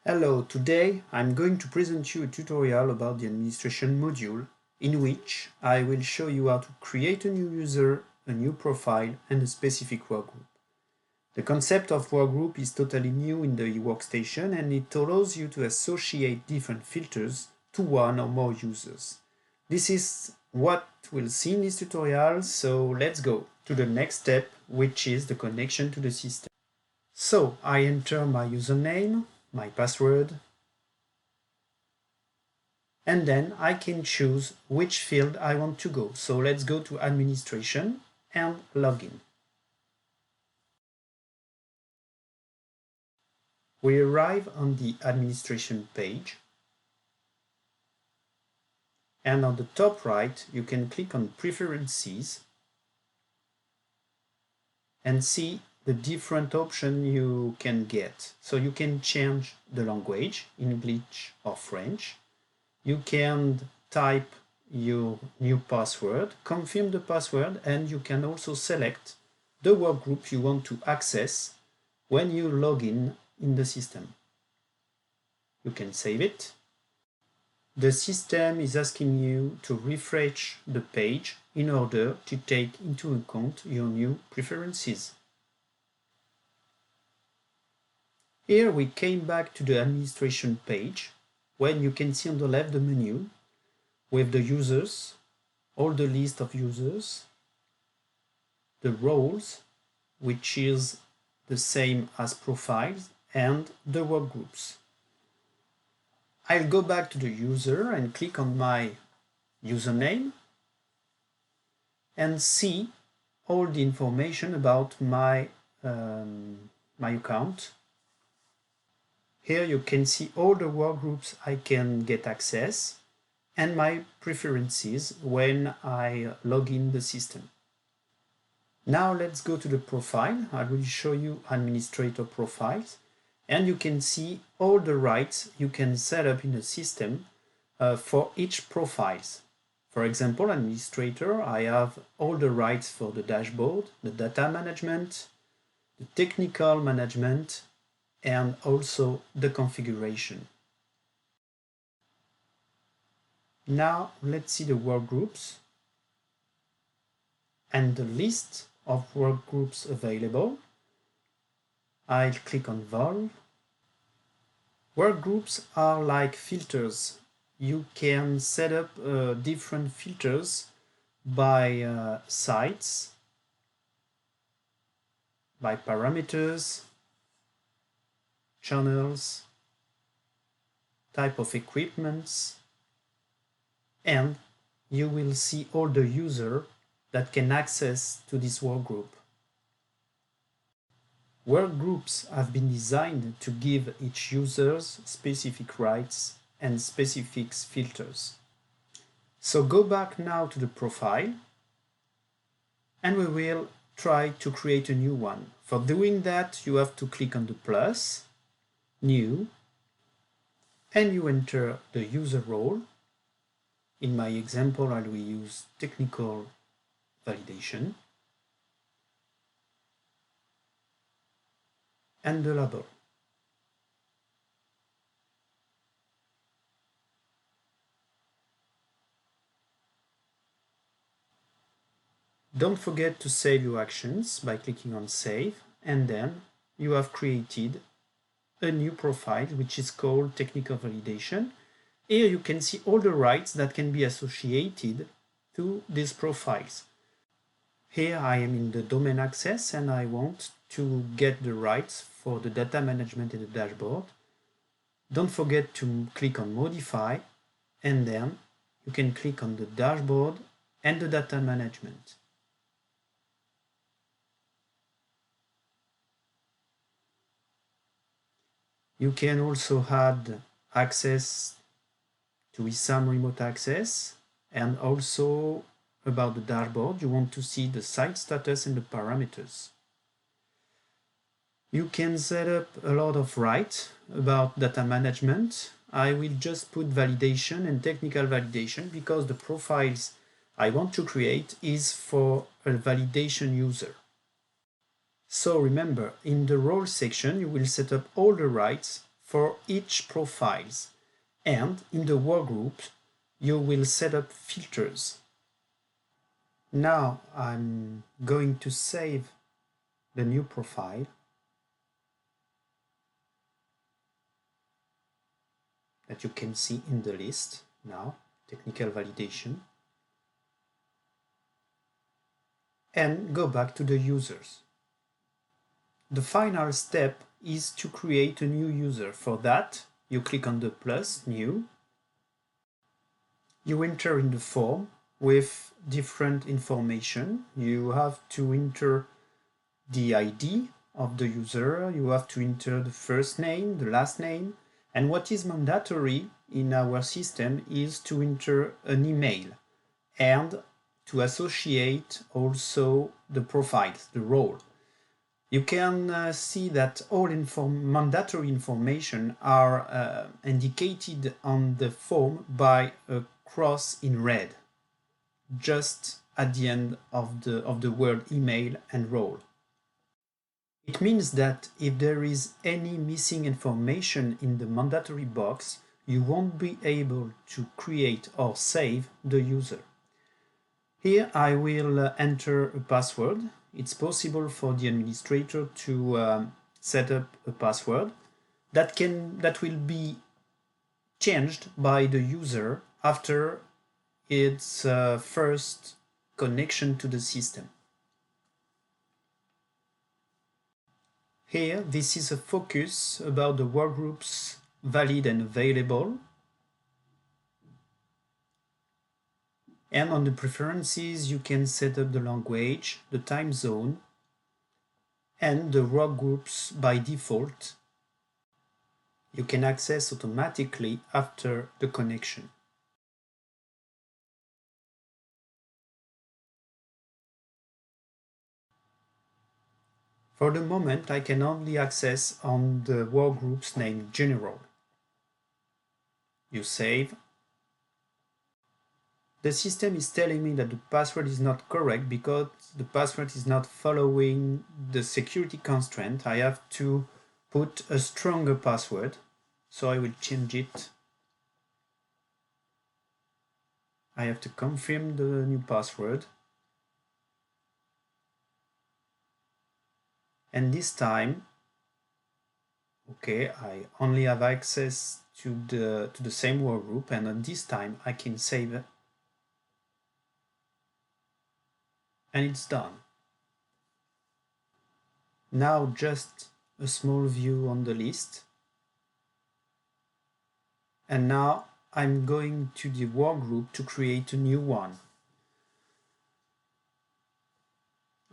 Hello, today I'm going to present you a tutorial about the administration module in which I will show you how to create a new user, a new profile and a specific workgroup. The concept of workgroup is totally new in the eWorkstation and it allows you to associate different filters to one or more users. This is what we'll see in this tutorial, so let's go to the next step, which is the connection to the system. So I enter my username, my password, and then I can choose which field I want to go. So let's go to administration and login. We arrive on the administration page, and on the top right you can click on preferences and see the different options you can get. So you can change the language, English or French. You can type your new password, confirm the password, and you can also select the workgroup you want to access when you log in the system. You can save it. The system is asking you to refresh the page in order to take into account your new preferences. Here we came back to the administration page, when you can see on the left the menu with the users, all the list of users, the roles, which is the same as profiles, and the workgroups. I'll go back to the user and click on my username and see all the information about my account. Here you can see all the workgroups I can get access and my preferences when I log in the system. Now let's go to the profile. I will show you administrator profiles, and you can see all the rights you can set up in the system for each profiles. For example, administrator, I have all the rights for the dashboard, the data management, the technical management, and also the configuration. Now let's see the workgroups and the list of workgroups available. I'll click on Valve. Workgroups are like filters. You can set up different filters by sites, by parameters, channels, type of equipments, and you will see all the users that can access to this workgroup. Workgroups have been designed to give each user specific rights and specific filters. So go back now to the profile and we will try to create a new one. For doing that, you have to click on the plus, new, and you enter the user role. In my example, I will use technical validation and the label. Don't forget to save your actions by clicking on save, and then you have created a new profile which is called technical validation. Here you can see all the rights that can be associated to these profiles. Here I am in the domain access and I want to get the rights for the data management in the dashboard. Don't forget to click on modify, and then you can click on the dashboard and the data management. You can also add access to eSAM remote access, and also about the dashboard, you want to see the site status and the parameters. You can set up a lot of rights about data management. I will just put validation and technical validation because the profiles I want to create is for a validation user. So remember, in the role section, you will set up all the rights for each profiles, and in the workgroup you will set up filters. Now I'm going to save the new profile that you can see in the list now, technical validation, and go back to the users. The final step is to create a new user. For that, you click on the plus, new. You enter in the form with different information. You have to enter the ID of the user, you have to enter the first name, the last name, and what is mandatory in our system is to enter an email and to associate also the profiles, the role. You can see that all mandatory information are indicated on the form by a cross in red, just at the end of the word email and role. It means that if there is any missing information in the mandatory box, you won't be able to create or save the user. Here I will enter a password. It's possible for the administrator to set up a password that will be changed by the user after its first connection to the system. Here, this is a focus about the workgroups valid and available. And on the preferences, you can set up the language, the time zone, and the workgroups by default. You can access automatically after the connection. For the moment, I can only access on the workgroups named General. You save. The system is telling me that the password is not correct because the password is not following the security constraint. I have to put a stronger password, so I will change it. I have to confirm the new password. And this time, okay, I only have access to the same workgroup, and at this time I can save it. And it's done. Now just a small view on the list. And now I'm going to the workgroup to create a new one.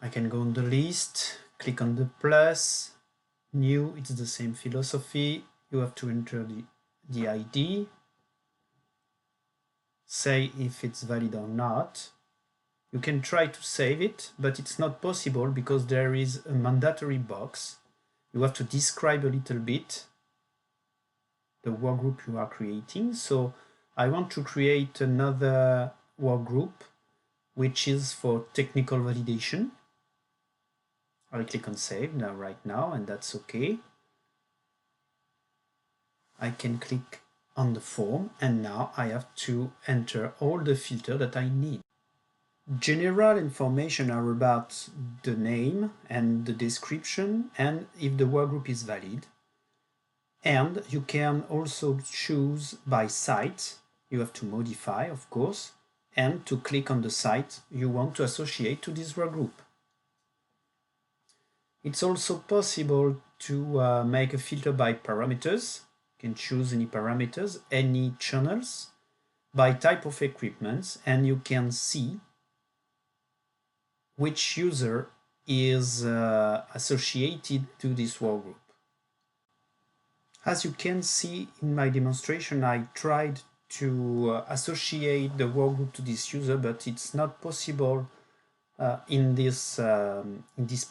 I can go on the list, click on the plus, new, it's the same philosophy. You have to enter the ID, say if it's valid or not. You can try to save it, but it's not possible because there is a mandatory box. You have to describe a little bit the workgroup you are creating. So I want to create another workgroup, which is for technical validation. I'll click on save now, right now, and that's okay. I can click on the form, and now I have to enter all the filters that I need. General information are about the name and the description and if the workgroup is valid. And you can also choose by site. You have to modify, of course, and to click on the site you want to associate to this workgroup. It's also possible to make a filter by parameters. You can choose any parameters, any channels, by type of equipment, and you can see which user is associated to this workgroup. As you can see in my demonstration, I tried to associate the workgroup to this user, but it's not possible in this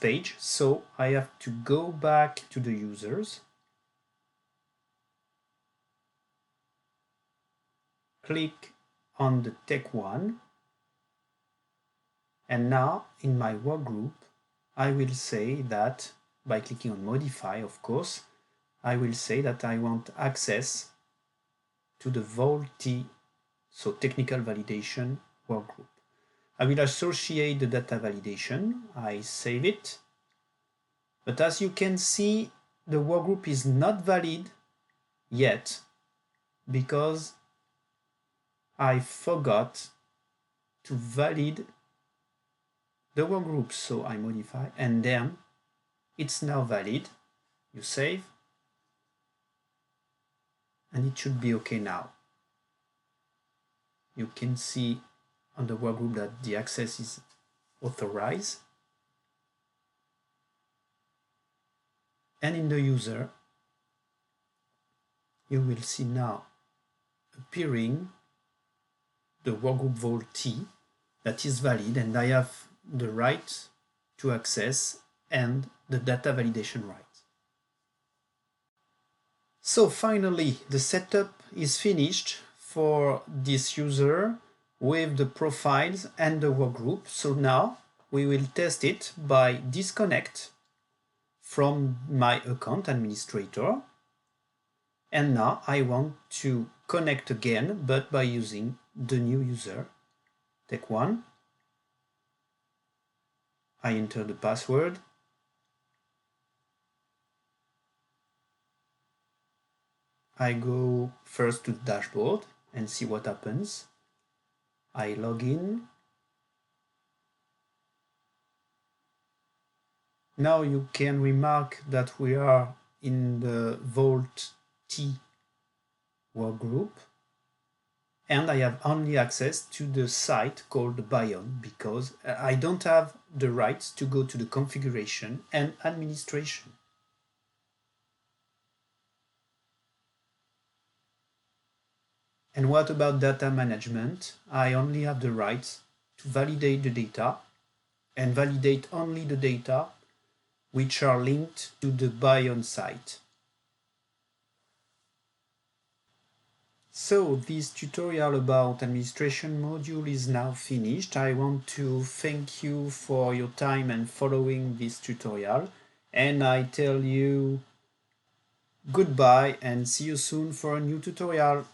page. So I have to go back to the users, click on the tech one, and now in my workgroup I will say that by clicking on modify, of course, I will say that I want access to the VOLT, so technical validation workgroup. I will associate the data validation. I save it. But as you can see, the workgroup is not valid yet because I forgot to validate the workgroup. So I modify and then it's now valid. You save and it should be okay now. You can see on the workgroup that the access is authorized. And in the user, you will see now appearing the workgroup VOLT that is valid, and I have the right to access and the data validation right. So finally, the setup is finished for this user with the profiles and the workgroup. So now we will test it by disconnect from my account administrator. And now I want to connect again, but by using the new user. Take one. I enter the password. I go first to the dashboard and see what happens. I log in. Now you can remark that we are in the VOLT T workgroup, and I have only access to the site called Bion because I don't have the rights to go to the configuration and administration. And what about data management? I only have the rights to validate the data and validate only the data which are linked to the Bion site. So this tutorial about administration module is now finished. I want to thank you for your time and following this tutorial, and I tell you goodbye and see you soon for a new tutorial.